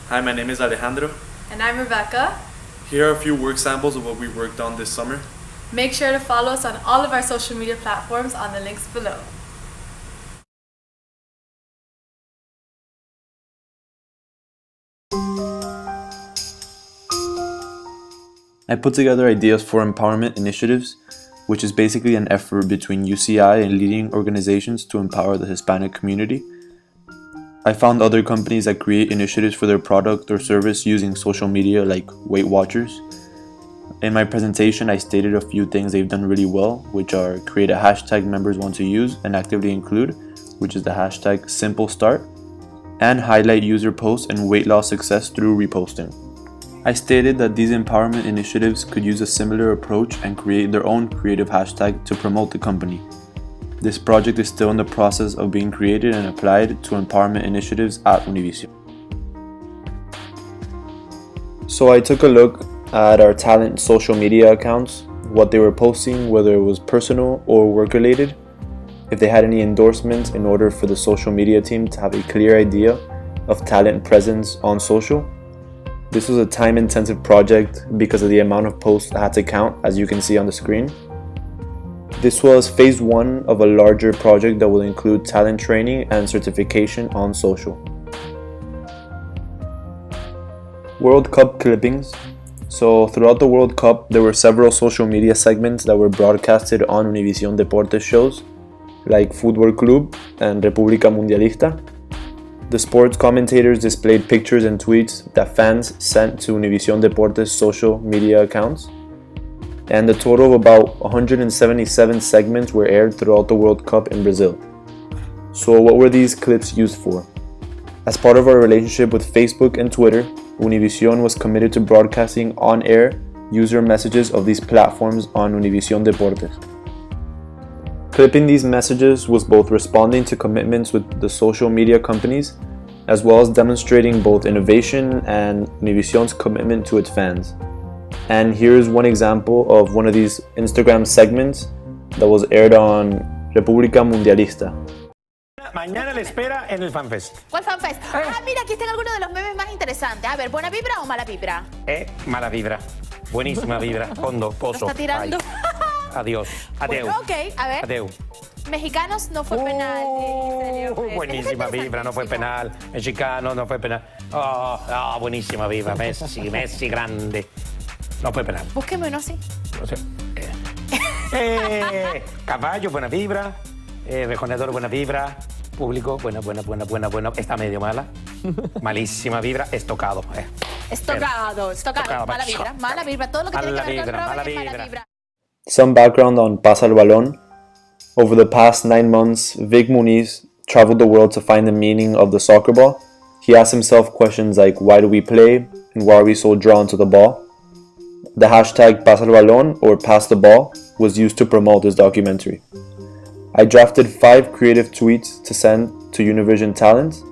Hi, my name is Alejandro. And I'm Rebecca. Here are a few work samples of what we worked on this summer. Make sure to follow us on all of our social media platforms on the links below. I put together ideas for empowerment initiatives, which is basically an effort between UCI and leading organizations to empower the Hispanic community. I found other companies that create initiatives for their product or service using social media like Weight Watchers. In my presentation, I stated a few things they've done really well, which are create a hashtag members want to use and actively include, which is the hashtag #SimpleStart, and highlight user posts and weight loss success through reposting. I stated that these empowerment initiatives could use a similar approach and create their own creative hashtag to promote the company. This project is still in the process of being created and applied to empowerment initiatives at Univision. So I took a look at our talent social media accounts, what they were posting, whether it was personal or work related, if they had any endorsements in order for the social media team to have a clear idea of talent presence on social. This was a time-intensive project because of the amount of posts I had to count, as you can see on the screen. This was phase 1 of a larger project that will include talent training and certification on social. World Cup clippings. So throughout the World Cup, there were several social media segments that were broadcasted on Univision Deportes shows, like Fútbol Club and República Mundialista. The sports commentators displayed pictures and tweets that fans sent to Univision Deportes' social media accounts. And a total of about 177 segments were aired throughout the World Cup in Brazil. So what were these clips used for? As part of our relationship with Facebook and Twitter, Univision was committed to broadcasting on-air user messages of these platforms on Univision Deportes. Clipping these messages was both responding to commitments with the social media companies, as well as demonstrating both innovation and Univision's commitment to its fans. And here's one example of one of these Instagram segments that was aired on República Mundialista. Mañana le espera en el FanFest. ¿Cuál FanFest? Ah, mira, aquí están algunos de los memes más interesantes. A ver, ¿buena vibra o mala vibra? Mala vibra. Buenísima vibra. Fondo, pozo. ¿Lo está tirando? Ay. Adiós. Adeu. Bueno, ok, a ver. Adeu. Mexicanos no fue penal. Buenísima vibra, no fue penal. Mexicano no fue penal. Buenísima vibra. Messi grande. No fue penal. Búsqueme uno así. No sé. Caballo, buena vibra. Rejonador, buena vibra. Público, buena. Está medio mala. Malísima vibra. Estocado. Estocado. Mala vibra. Todo lo que tiene que ver con drogas es mala vibra. Some background on Pasa el Balón. Over the past 9 months, Vic Muniz traveled the world to find the meaning of the soccer ball. He asked himself questions like, why do we play and why are we so drawn to the ball? The hashtag Pasa el Balón, or Pass the Ball, was used to promote this documentary. I drafted 5 creative tweets to send to Univision Talent.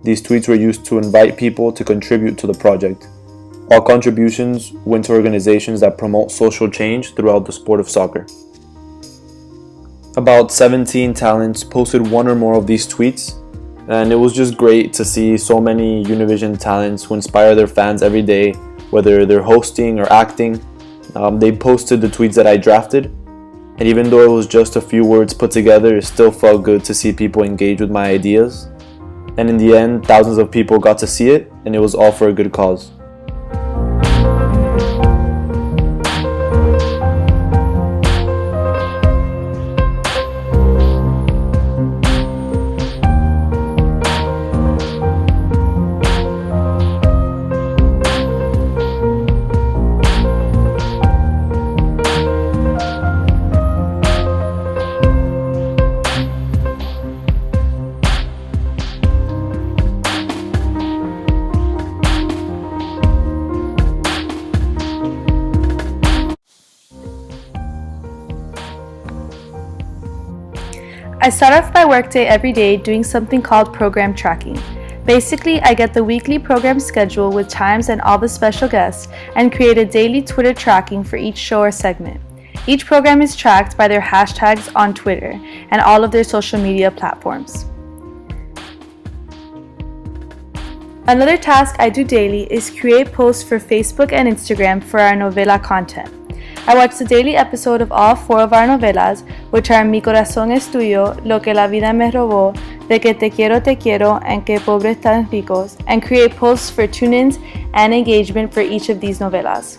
These tweets were used to invite people to contribute to the project. All contributions went to organizations that promote social change throughout the sport of soccer. About 17 talents posted one or more of these tweets, and it was just great to see so many Univision talents who inspire their fans every day, whether they're hosting or acting. They posted the tweets that I drafted, and even though it was just a few words put together, it still felt good to see people engage with my ideas. And in the end, thousands of people got to see it, and it was all for a good cause. I start off my workday every day doing something called program tracking. Basically, I get the weekly program schedule with times and all the special guests and create a daily Twitter tracking for each show or segment. Each program is tracked by their hashtags on Twitter and all of their social media platforms. Another task I do daily is create posts for Facebook and Instagram for our novela content. I watch the daily episode of all 4 of our novelas, which are Mi corazón es tuyo, Lo que la vida me robó, De que te quiero, and Que pobres tan ricos, and create posts for tune-ins and engagement for each of these novelas.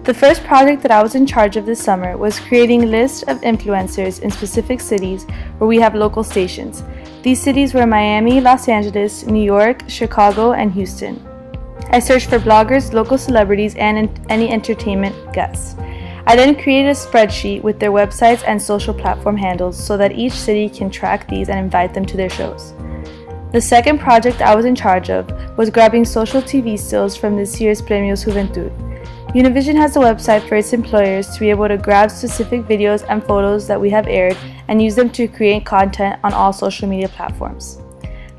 The first project that I was in charge of this summer was creating a list of influencers in specific cities where we have local stations. These cities were Miami, Los Angeles, New York, Chicago, and Houston. I searched for bloggers, local celebrities, and any entertainment guests. I then created a spreadsheet with their websites and social platform handles so that each city can track these and invite them to their shows. The second project I was in charge of was grabbing social TV stills from this year's Premios Juventud. Univision has a website for its employers to be able to grab specific videos and photos that we have aired and use them to create content on all social media platforms.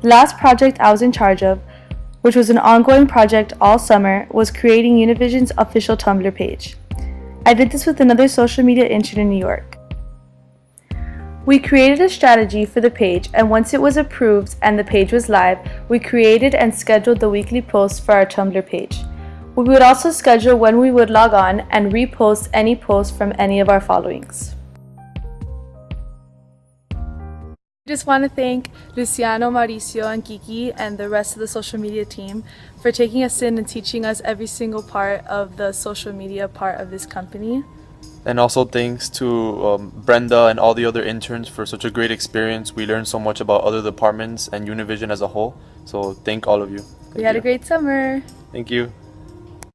The last project I was in charge of, which was an ongoing project all summer, was creating Univision's official Tumblr page. I did this with another social media intern in New York. We created a strategy for the page, and once it was approved and the page was live, we created and scheduled the weekly posts for our Tumblr page. We would also schedule when we would log on and repost any post from any of our followings. I just want to thank Luciano, Mauricio, and Kiki and the rest of the social media team for taking us in and teaching us every single part of the social media part of this company. And also thanks to Brenda and all the other interns for such a great experience. We learned so much about other departments and Univision as a whole. So thank all of you. We had a great summer. Thank you.